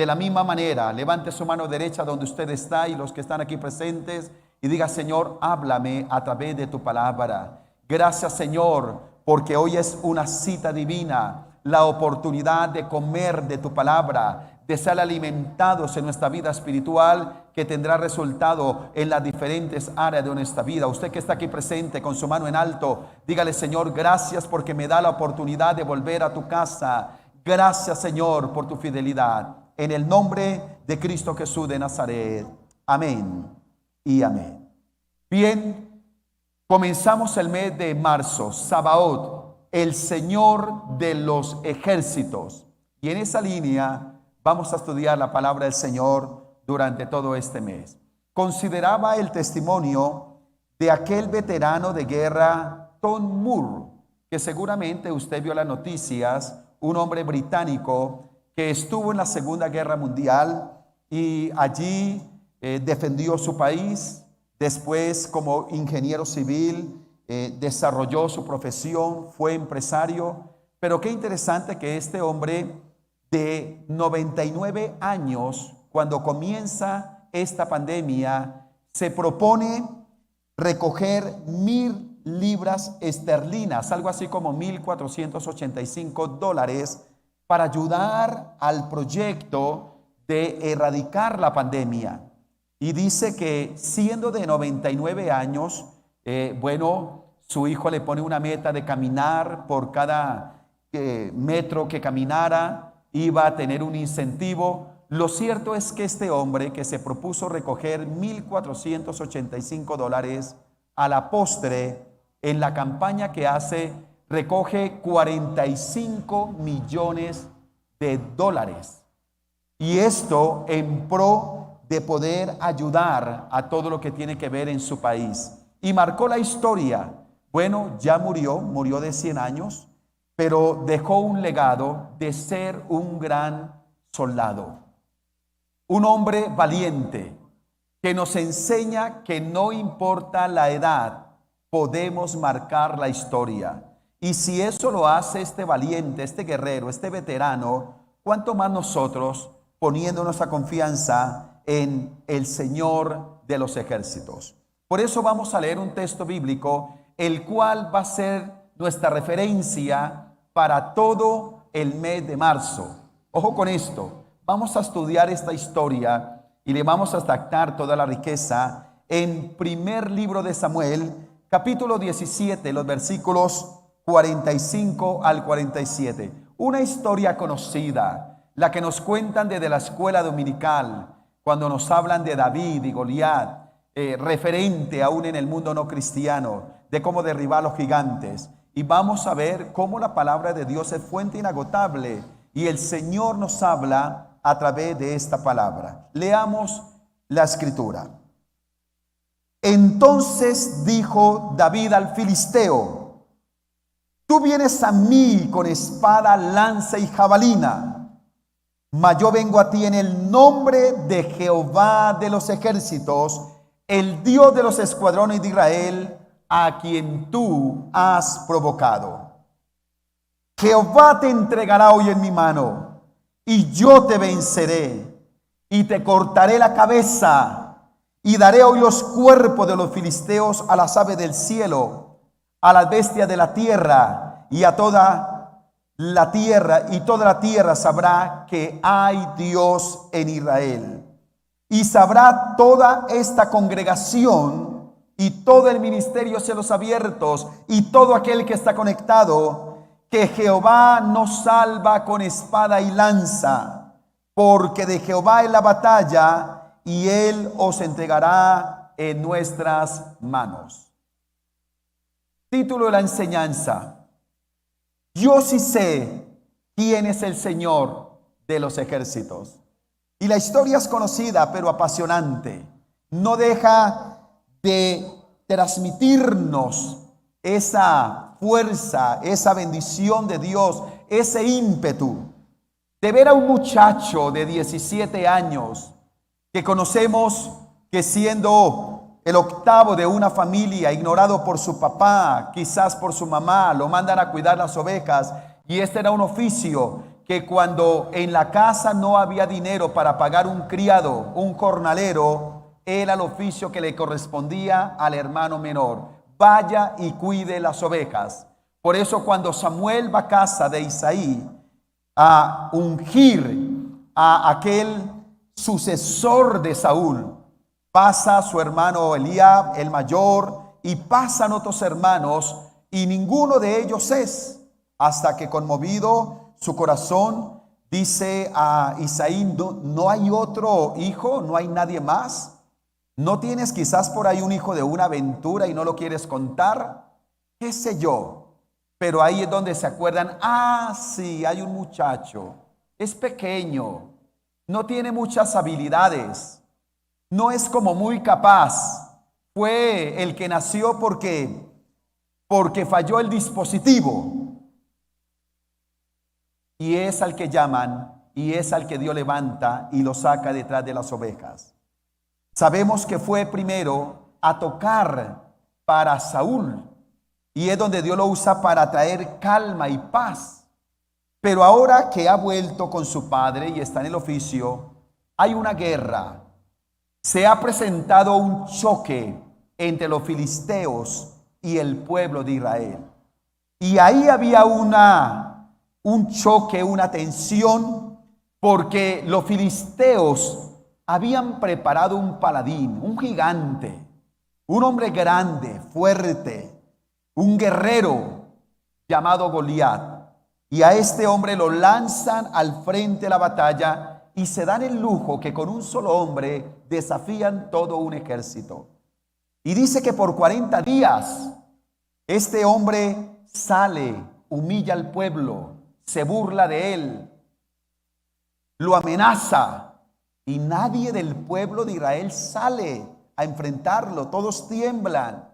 De la misma manera, levante su mano derecha donde usted está y los que están aquí presentes y diga: Señor, háblame a través de tu palabra. Gracias, Señor, porque hoy es una cita divina, la oportunidad de comer de tu palabra, de ser alimentados en nuestra vida espiritual, que tendrá resultado en las diferentes áreas de nuestra vida. Usted que está aquí presente con su mano en alto, dígale: Señor, gracias porque me da la oportunidad de volver a tu casa. Gracias, Señor, por tu fidelidad. En el nombre de Cristo Jesús de Nazaret. Amén y amén. Bien, comenzamos el mes de marzo, Sabaoth, el Señor de los ejércitos. Y en esa línea vamos a estudiar la palabra del Señor durante todo este mes. Consideraba el testimonio de aquel veterano de guerra, Tom Moore, que seguramente usted vio las noticias, un hombre británico que estuvo en la Segunda Guerra Mundial y allí defendió su país. Después, como ingeniero civil, desarrolló su profesión, fue empresario. Pero qué interesante que este hombre de 99 años, cuando comienza esta pandemia, se propone recoger 1,000 libras esterlinas, algo así como $1,485, para ayudar al proyecto de erradicar la pandemia. Y dice que siendo de 99 años, su hijo le pone una meta de caminar por cada metro que caminara, iba a tener un incentivo. Lo cierto es que este hombre que se propuso recoger $1,485, a la postre, en la campaña que hace, recoge $45 millones. Y esto en pro de poder ayudar a todo lo que tiene que ver en su país. Y marcó la historia. Bueno, ya murió de 100 años, pero dejó un legado de ser un gran soldado. Un hombre valiente que nos enseña que no importa la edad, podemos marcar la historia. Y si eso lo hace este valiente, este guerrero, este veterano, ¿cuánto más nosotros poniendo nuestra confianza en el Señor de los ejércitos? Por eso vamos a leer un texto bíblico, el cual va a ser nuestra referencia para todo el mes de marzo. Ojo con esto, vamos a estudiar esta historia y le vamos a destacar toda la riqueza en primer libro de Samuel, capítulo 17, los versículos 45 al 47. Una historia conocida, la que nos cuentan desde la escuela dominical, cuando nos hablan de David y Goliat, referente aún en el mundo no cristiano, de cómo derribar a los gigantes. Y vamos a ver cómo la palabra de Dios es fuente inagotable y el Señor nos habla a través de esta palabra. Leamos la escritura. Entonces dijo David al filisteo: tú vienes a mí con espada, lanza y jabalina, mas yo vengo a ti en el nombre de Jehová de los ejércitos, el Dios de los escuadrones de Israel, a quien tú has provocado. Jehová te entregará hoy en mi mano, y yo te venceré, y te cortaré la cabeza, y daré hoy los cuerpos de los filisteos a las aves del cielo, a las bestias de la tierra, y a toda la tierra, y toda la tierra sabrá que hay Dios en Israel. Y sabrá toda esta congregación y todo el ministerio de cielos abiertos y todo aquel que está conectado, que Jehová nos salva con espada y lanza, porque de Jehová es la batalla y Él os entregará en nuestras manos. Título de la enseñanza: yo sí sé quién es el Señor de los ejércitos. Y la historia es conocida, pero apasionante. No deja de transmitirnos esa fuerza, esa bendición de Dios, ese ímpetu de ver a un muchacho de 17 años que conocemos que siendo el octavo de una familia, ignorado por su papá, quizás por su mamá, lo mandan a cuidar las ovejas, y este era un oficio que cuando en la casa no había dinero para pagar un criado, un jornalero, era el oficio que le correspondía al hermano menor: vaya y cuide las ovejas. Por eso cuando Samuel va a casa de Isaí a ungir a aquel sucesor de Saúl, pasa su hermano Eliab, el mayor, y pasan otros hermanos, y ninguno de ellos es, hasta que, conmovido su corazón, dice a Isaí: no hay otro hijo, no hay nadie más. ¿No tienes quizás por ahí un hijo de una aventura y no lo quieres contar? ¿Qué sé yo? Pero ahí es donde se acuerdan: ah, sí, hay un muchacho, es pequeño, no tiene muchas habilidades, no es como muy capaz. Fue el que nació porque falló el dispositivo. Y es al que llaman, y es al que Dios levanta y lo saca detrás de las ovejas. Sabemos que fue primero a tocar para Saúl, y es donde Dios lo usa para traer calma y paz. Pero ahora que ha vuelto con su padre y está en el oficio, hay una guerra. Se ha presentado un choque entre los filisteos y el pueblo de Israel. Y ahí había un choque, una tensión, porque los filisteos habían preparado un paladín, un gigante, un hombre grande, fuerte, un guerrero llamado Goliat. Y a este hombre lo lanzan al frente de la batalla y se dan el lujo que con un solo hombre desafían todo un ejército. Y dice que por 40 días este hombre sale, humilla al pueblo, se burla de él, lo amenaza, y nadie del pueblo de Israel sale a enfrentarlo. Todos tiemblan.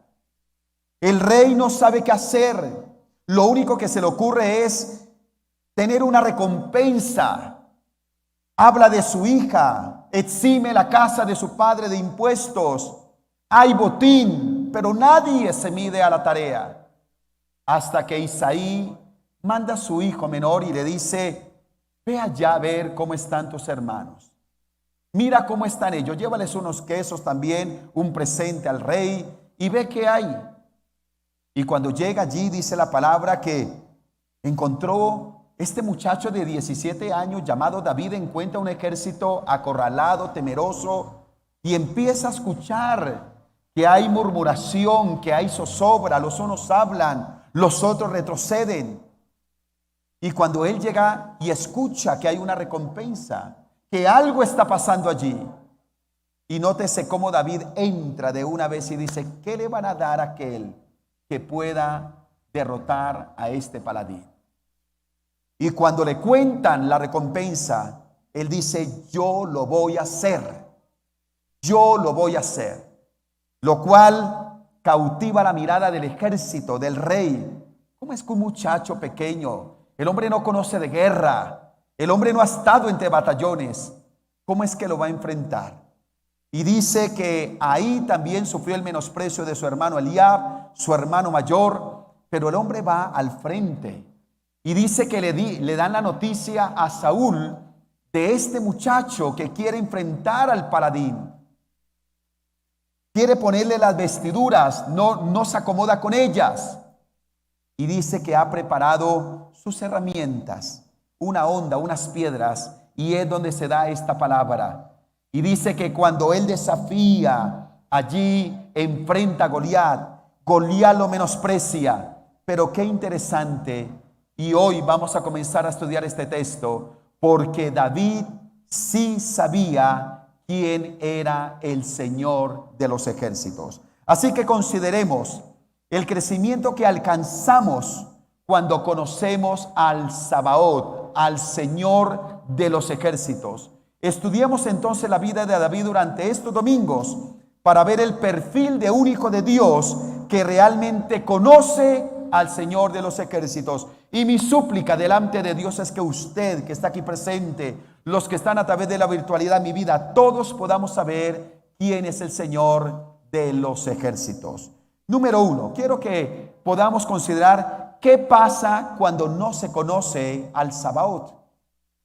El rey no sabe qué hacer. Lo único que se le ocurre es tener una recompensa. Habla de su hija, exime la casa de su padre de impuestos, hay botín, pero nadie se mide a la tarea. Hasta que Isaí manda a su hijo menor y le dice: ve allá a ver cómo están tus hermanos. Mira cómo están ellos, llévales unos quesos también, un presente al rey, y ve qué hay. Y cuando llega allí, dice la palabra que encontró este muchacho de 17 años llamado David, encuentra un ejército acorralado, temeroso, y empieza a escuchar que hay murmuración, que hay zozobra, los unos hablan, los otros retroceden. Y cuando él llega y escucha que hay una recompensa, que algo está pasando allí, y nótese cómo David entra de una vez y dice: ¿qué le van a dar a aquel que pueda derrotar a este paladín? Y cuando le cuentan la recompensa, él dice: yo lo voy a hacer, yo lo voy a hacer. Lo cual cautiva la mirada del ejército, del rey. ¿Cómo es que un muchacho pequeño, el hombre no conoce de guerra, el hombre no ha estado entre batallones, cómo es que lo va a enfrentar? Y dice que ahí también sufrió el menosprecio de su hermano Eliab, su hermano mayor, pero el hombre va al frente. Y dice que le dan la noticia a Saúl de este muchacho que quiere enfrentar al paladín. Quiere ponerle las vestiduras, no se acomoda con ellas. Y dice que ha preparado sus herramientas, una honda, unas piedras, y es donde se da esta palabra. Y dice que cuando él desafía, allí enfrenta a Goliat, Goliat lo menosprecia. Pero qué interesante, y hoy vamos a comenzar a estudiar este texto, porque David sí sabía quién era el Señor de los ejércitos. Así que consideremos el crecimiento que alcanzamos cuando conocemos al Sabaoth, al Señor de los ejércitos. Estudiemos entonces la vida de David durante estos domingos para ver el perfil de un hijo de Dios que realmente conoce al Señor de los ejércitos. Y mi súplica delante de Dios es que usted que está aquí presente, los que están a través de la virtualidad, mi vida, todos podamos saber quién es el Señor de los ejércitos. Número 1, quiero que podamos considerar qué pasa cuando no se conoce al Sabaoth.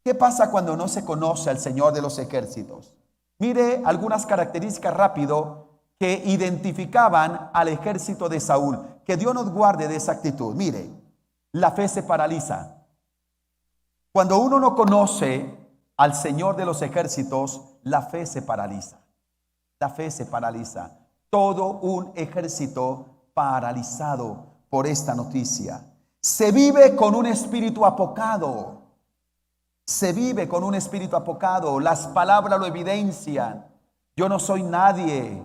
¿Qué pasa cuando no se conoce al Señor de los ejércitos? Mire algunas características rápido que identificaban al ejército de Saúl. Que Dios nos guarde de esa actitud. Mire, la fe se paraliza. Cuando uno no conoce al Señor de los ejércitos, la fe se paraliza. La fe se paraliza. Todo un ejército paralizado por esta noticia. Se vive con un espíritu apocado. Se vive con un espíritu apocado. Las palabras lo evidencian. Yo no soy nadie.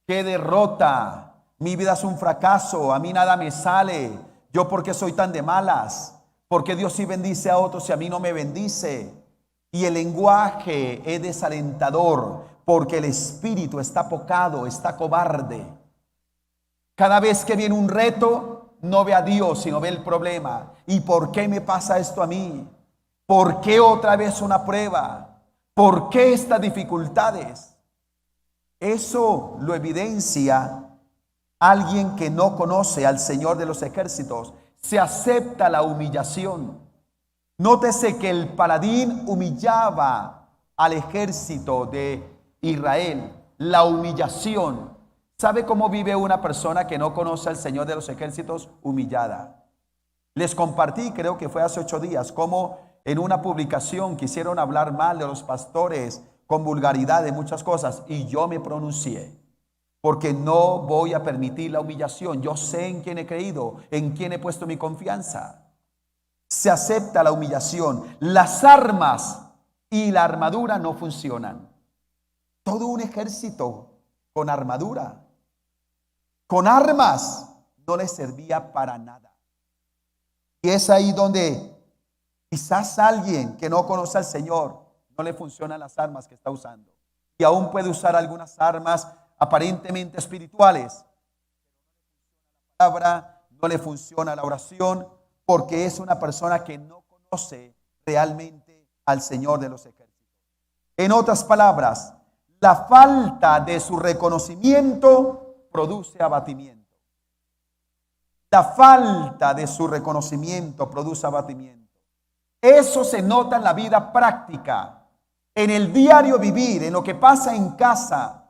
Qué derrota. Mi vida es un fracaso. A mí nada me sale. Yo por qué soy tan de malas. Porque Dios sí bendice a otros y a mí no me bendice. Y el lenguaje es desalentador. Porque el espíritu está apocado, está cobarde. Cada vez que viene un reto, no ve a Dios, sino ve el problema. ¿Y por qué me pasa esto a mí? ¿Por qué otra vez una prueba? ¿Por qué estas dificultades? Eso lo evidencia alguien que no conoce al Señor de los ejércitos. Se acepta la humillación. Nótese que el paladín humillaba al ejército de Israel. La humillación. ¿Sabe cómo vive una persona que no conoce al Señor de los ejércitos? Humillada. Les compartí, creo que fue hace 8 días, cómo en una publicación quisieron hablar mal de los pastores con vulgaridad de muchas cosas y yo me pronuncié. Porque no voy a permitir la humillación. Yo sé en quién he creído, en quién he puesto mi confianza. Se acepta la humillación. Las armas y la armadura no funcionan. Todo un ejército con armadura, con armas, no les servía para nada. Y es ahí donde quizás alguien que no conoce al Señor no le funcionan las armas que está usando. Y aún puede usar algunas armas aparentemente espirituales. La palabra no le funciona la oración porque es una persona que no conoce realmente al Señor de los ejércitos. En otras palabras, la falta de su reconocimiento produce abatimiento. La falta de su reconocimiento produce abatimiento. Eso se nota en la vida práctica, en el diario vivir, en lo que pasa en casa,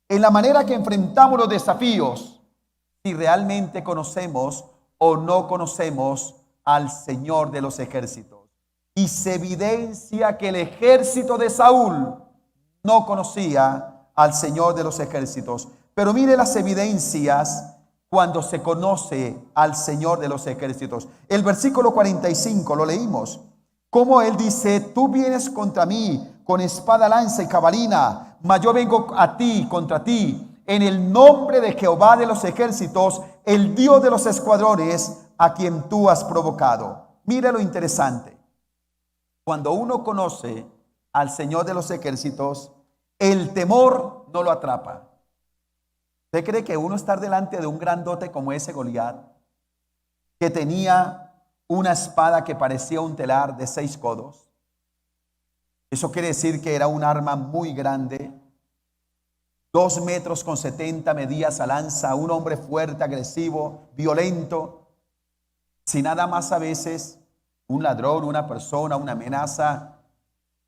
en la manera que enfrentamos los desafíos, si realmente conocemos o no conocemos al Señor de los ejércitos. Y se evidencia que el ejército de Saúl no conocía al Señor de los ejércitos. Pero mire las evidencias cuando se conoce al Señor de los ejércitos. El versículo 45 lo leímos. Como él dice, tú vienes contra mí con espada, lanza y jabalina, mas yo vengo a ti, contra ti, en el nombre de Jehová de los ejércitos, el Dios de los escuadrones, a quien tú has provocado. Mire lo interesante. Cuando uno conoce al Señor de los ejércitos, el temor no lo atrapa. ¿Usted cree que uno estar delante de un grandote como ese Goliat, que tenía una espada que parecía un telar de 6 codos? Eso quiere decir que era un arma muy grande. 2 metros con 70 medía esa lanza, un hombre fuerte, agresivo, violento. Si nada más a veces un ladrón, una persona, una amenaza,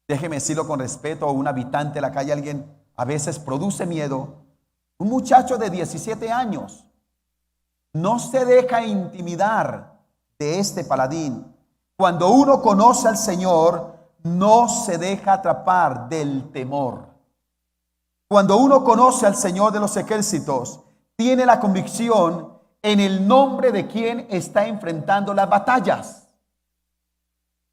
déjeme decirlo con respeto, un habitante de la calle, alguien a veces produce miedo. Un muchacho de 17 años no se deja intimidar de este paladín. Cuando uno conoce al Señor, no se deja atrapar del temor. Cuando uno conoce al Señor de los ejércitos, tiene la convicción en el nombre de quien está enfrentando las batallas.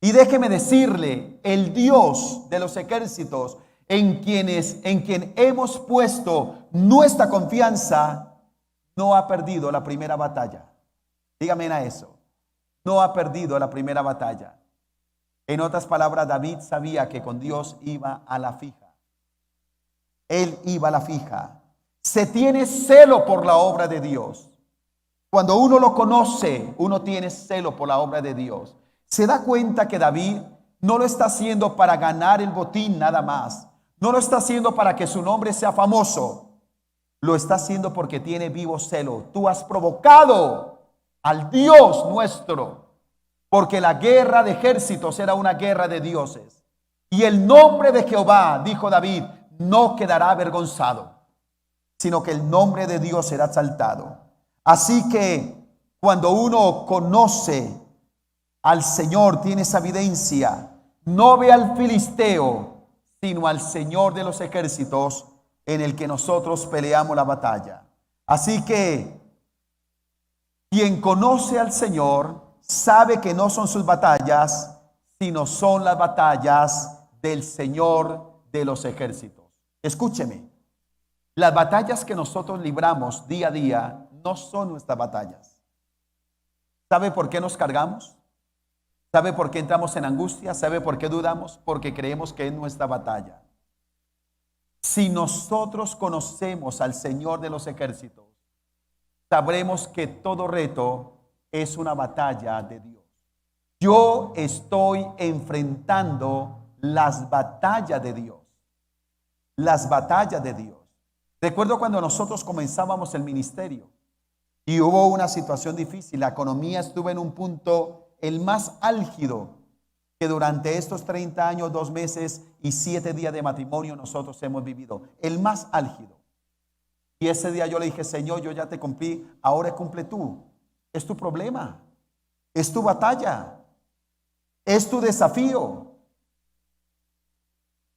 Y déjeme decirle, el Dios de los ejércitos, en quien hemos puesto nuestra confianza, no ha perdido la primera batalla. Dígame a eso. No ha perdido la primera batalla. En otras palabras, David sabía que con Dios iba a la fija. Él iba a la fija. Se tiene celo por la obra de Dios. Cuando uno lo conoce, uno tiene celo por la obra de Dios. Se da cuenta que David no lo está haciendo para ganar el botín nada más. No lo está haciendo para que su nombre sea famoso. Lo está haciendo porque tiene vivo celo. Tú has provocado al Dios nuestro. Porque la guerra de ejércitos era una guerra de dioses. Y el nombre de Jehová, dijo David, no quedará avergonzado, sino que el nombre de Dios será exaltado. Así que cuando uno conoce al Señor, tiene esa evidencia, no ve al filisteo, sino al Señor de los ejércitos, en el que nosotros peleamos la batalla. Así que quien conoce al Señor sabe que no son sus batallas, sino son las batallas del Señor de los ejércitos. Escúcheme, las batallas que nosotros libramos día a día no son nuestras batallas. ¿Sabe por qué nos cargamos? ¿Sabe por qué entramos en angustia? ¿Sabe por qué dudamos? Porque creemos que es nuestra batalla. Si nosotros conocemos al Señor de los ejércitos, sabremos que todo reto es una batalla de Dios. Yo estoy enfrentando las batallas de Dios. Las batallas de Dios. Recuerdo cuando nosotros comenzábamos el ministerio y hubo una situación difícil. La economía estuvo en un punto el más álgido que durante estos 30 años, 2 meses y 7 días de matrimonio nosotros hemos vivido. El más álgido. Y ese día yo le dije, Señor, yo ya te cumplí, ahora cumple tú. Es tu problema, es tu batalla, es tu desafío.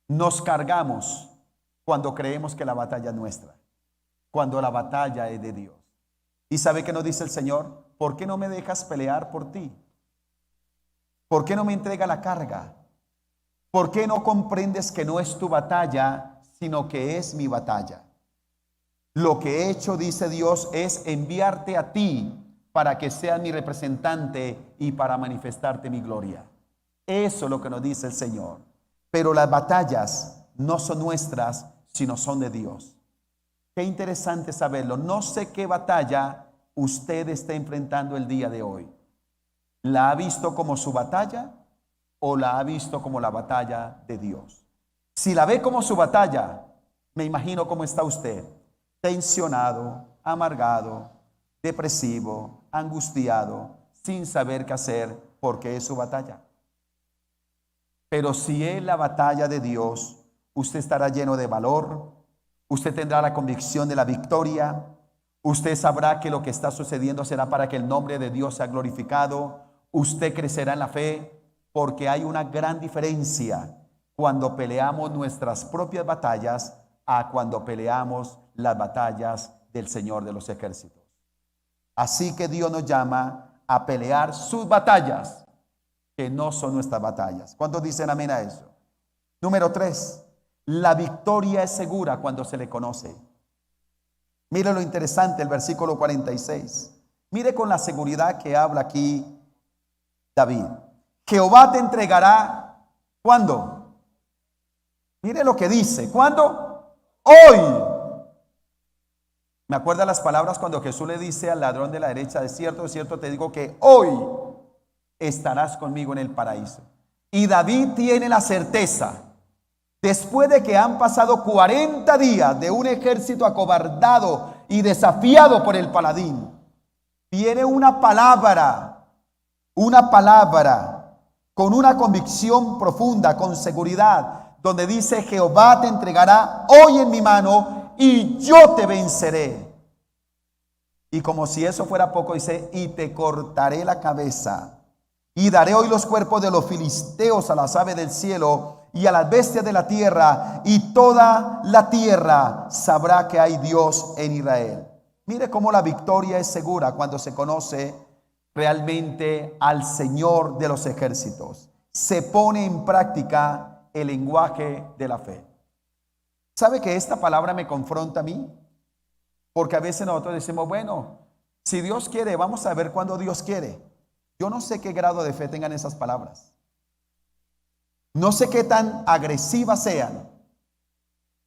Nos cargamos cuando creemos que la batalla es nuestra, cuando la batalla es de Dios. ¿Y sabe qué nos dice el Señor? ¿Por qué no me dejas pelear por ti? ¿Por qué no me entrega la carga? ¿Por qué no comprendes que no es tu batalla, sino que es mi batalla? Lo que he hecho, dice Dios, es enviarte a ti para que seas mi representante y para manifestarte mi gloria. Eso es lo que nos dice el Señor. Pero las batallas no son nuestras, sino son de Dios. Qué interesante saberlo. No sé qué batalla usted está enfrentando el día de hoy. ¿La ha visto como su batalla o la ha visto como la batalla de Dios? Si la ve como su batalla, me imagino cómo está usted. Tensionado, amargado, depresivo, angustiado, sin saber qué hacer porque es su batalla. Pero si es la batalla de Dios, usted estará lleno de valor, usted tendrá la convicción de la victoria, usted sabrá que lo que está sucediendo será para que el nombre de Dios sea glorificado, usted crecerá en la fe, porque hay una gran diferencia cuando peleamos nuestras propias batallas a cuando peleamos las batallas del Señor de los ejércitos. Así que Dios nos llama a pelear sus batallas, que no son nuestras batallas. ¿Cuántos dicen amén a eso? Número 3, la victoria es segura cuando se le conoce. Mire lo interesante, el versículo 46. Mire con la seguridad que habla aquí David. Jehová te entregará, ¿cuándo? Mire lo que dice, ¿cuándo? Hoy. Me acuerda las palabras cuando Jesús le dice al ladrón de la derecha, de cierto te digo que hoy estarás conmigo en el paraíso. Y David tiene la certeza, después de que han pasado 40 días de un ejército acobardado y desafiado por el paladín, viene una palabra con una convicción profunda, con seguridad, donde dice: Jehová te entregará hoy en mi mano y yo te venceré. Y como si eso fuera poco, dice: y te cortaré la cabeza y daré hoy los cuerpos de los filisteos a las aves del cielo y a las bestias de la tierra, y toda la tierra sabrá que hay Dios en Israel. Mire cómo la victoria es segura cuando se conoce realmente al Señor de los ejércitos. Se pone en práctica el lenguaje de la fe. ¿Sabe que esta palabra me confronta a mí? Porque a veces nosotros decimos, bueno, si Dios quiere, vamos a ver cuándo Dios quiere. Yo no sé qué grado de fe tengan esas palabras. No sé qué tan agresivas sean.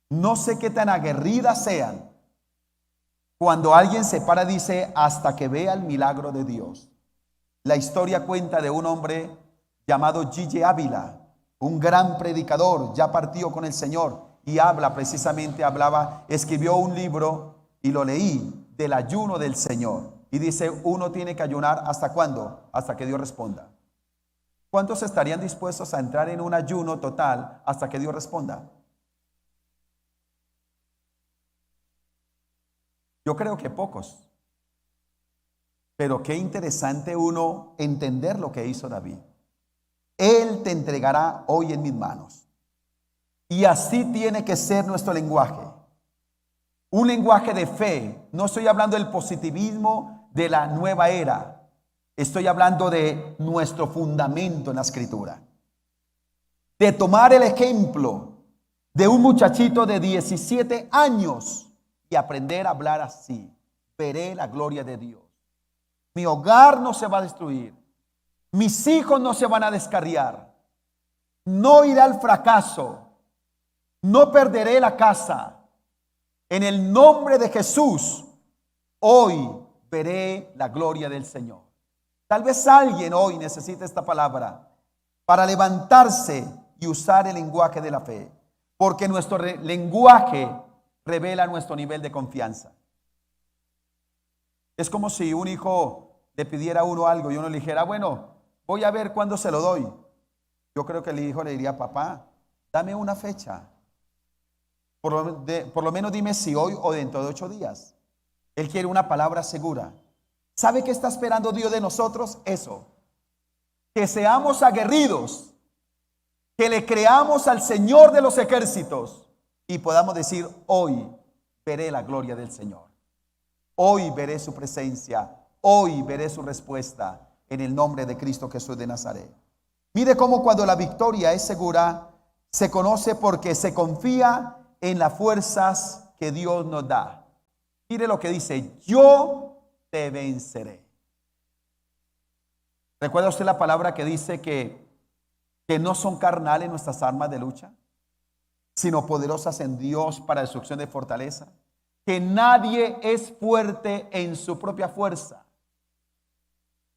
No sé qué tan aguerridas sean. Cuando alguien se para, dice, hasta que vea el milagro de Dios. La historia cuenta de un hombre llamado Gigi Ávila, un gran predicador, ya partió con el Señor, y escribió un libro y lo leí, del ayuno del Señor. Y dice, uno tiene que ayunar ¿hasta cuándo? Hasta que Dios responda. ¿Cuántos estarían dispuestos a entrar en un ayuno total hasta que Dios responda? Yo creo que pocos. Pero qué interesante uno entender lo que hizo David. Él te entregará hoy en mis manos. Y así tiene que ser nuestro lenguaje. Un lenguaje de fe. No estoy hablando del positivismo de la nueva era. Estoy hablando de nuestro fundamento en la Escritura. De tomar el ejemplo de un muchachito de 17 años y aprender a hablar así. Veré la gloria de Dios. Mi hogar no se va a destruir. Mis hijos no se van a descarriar. No irá al fracaso. No perderé la casa. En el nombre de Jesús, hoy veré la gloria del Señor. Tal vez alguien hoy necesite esta palabra para levantarse y usar el lenguaje de la fe. Porque nuestro lenguaje revela nuestro nivel de confianza. Es como si un hijo le pidiera a uno algo y uno le dijera, bueno, voy a ver cuándo se lo doy. Yo creo que el hijo le diría, papá, dame una fecha. Por lo menos dime si hoy o dentro de 8 días. Él quiere una palabra segura. ¿Sabe qué está esperando Dios de nosotros? Eso. Que seamos aguerridos. Que le creamos al Señor de los ejércitos. Y podamos decir, hoy veré la gloria del Señor. Hoy veré su presencia. Hoy veré su respuesta. En el nombre de Cristo Jesús de Nazaret. Mire cómo cuando la victoria es segura, se conoce porque se confía en las fuerzas que Dios nos da. Mire lo que dice, yo te venceré. ¿Recuerda usted la palabra que dice que no son carnales nuestras armas de lucha, sino poderosas en Dios para destrucción de fortaleza? Que nadie es fuerte en su propia fuerza.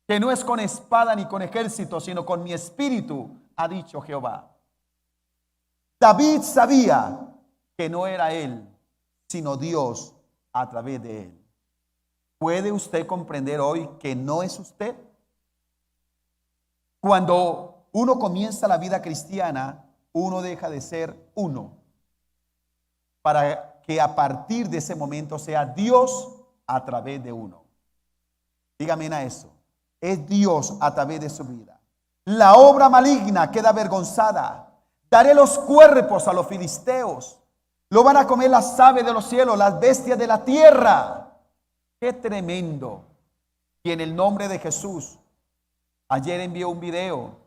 Que no es con espada ni con ejército, sino con mi espíritu, ha dicho Jehová. David sabía que no era él, sino Dios a través de él. ¿Puede usted comprender hoy que no es usted? Cuando uno comienza la vida cristiana, uno deja de ser uno, para que a partir de ese momento sea Dios a través de uno. Dígame a eso. Es Dios a través de su vida. La obra maligna queda avergonzada. Daré los cuerpos a los filisteos. Lo van a comer las aves de los cielos, las bestias de la tierra. ¡Qué tremendo! Y en el nombre de Jesús, ayer envié un video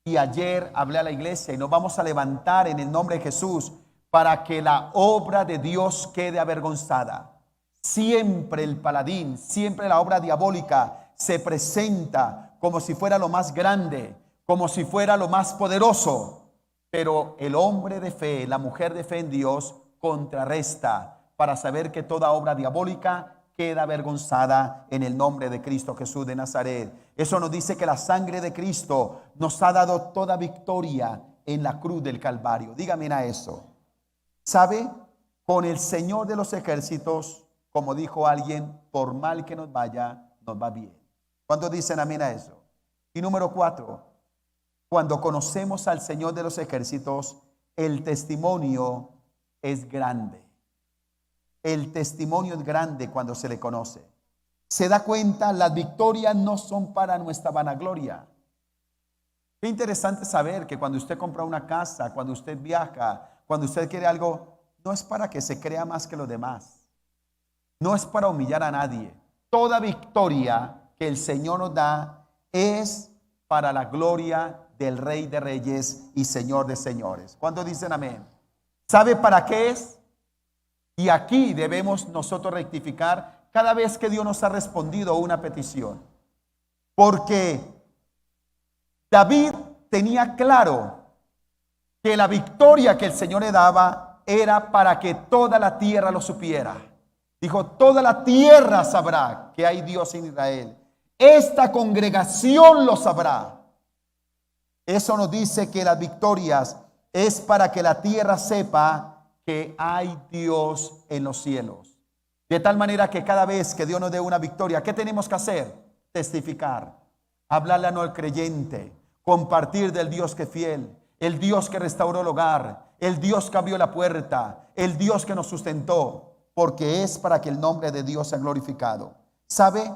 y ayer hablé a la iglesia y nos vamos a levantar en el nombre de Jesús para que la obra de Dios quede avergonzada. Siempre el paladín, siempre la obra diabólica se presenta como si fuera lo más grande, como si fuera lo más poderoso. Pero el hombre de fe, la mujer de fe en Dios, contrarresta para saber que toda obra diabólica queda avergonzada en el nombre de Cristo Jesús de Nazaret. Eso nos dice que la sangre de Cristo nos ha dado toda victoria en la cruz del Calvario. Dígame a eso. ¿Sabe? Con el Señor de los ejércitos, como dijo alguien, por mal que nos vaya, nos va bien. ¿Cuántos dicen amén a eso? Y número 4. Cuando conocemos al Señor de los ejércitos, el testimonio es grande. El testimonio es grande cuando se le conoce. Se da cuenta, las victorias no son para nuestra vanagloria. Qué interesante saber que cuando usted compra una casa, cuando usted viaja, cuando usted quiere algo, no es para que se crea más que los demás. No es para humillar a nadie. Toda victoria que el Señor nos da es para la gloria del Rey de Reyes y Señor de Señores. ¿Cuántos dicen amén? ¿Sabe para qué es? Y aquí debemos nosotros rectificar cada vez que Dios nos ha respondido una petición. Porque David tenía claro que la victoria que el Señor le daba era para que toda la tierra lo supiera. Dijo, toda la tierra sabrá que hay Dios en Israel. Esta congregación lo sabrá. Eso nos dice que las victorias es para que la tierra sepa que hay Dios en los cielos. De tal manera que cada vez que Dios nos dé una victoria, ¿qué tenemos que hacer? Testificar, hablarle a no al creyente, compartir del Dios que es fiel, el Dios que restauró el hogar, el Dios que abrió la puerta, el Dios que nos sustentó, porque es para que el nombre de Dios sea glorificado. ¿Sabe?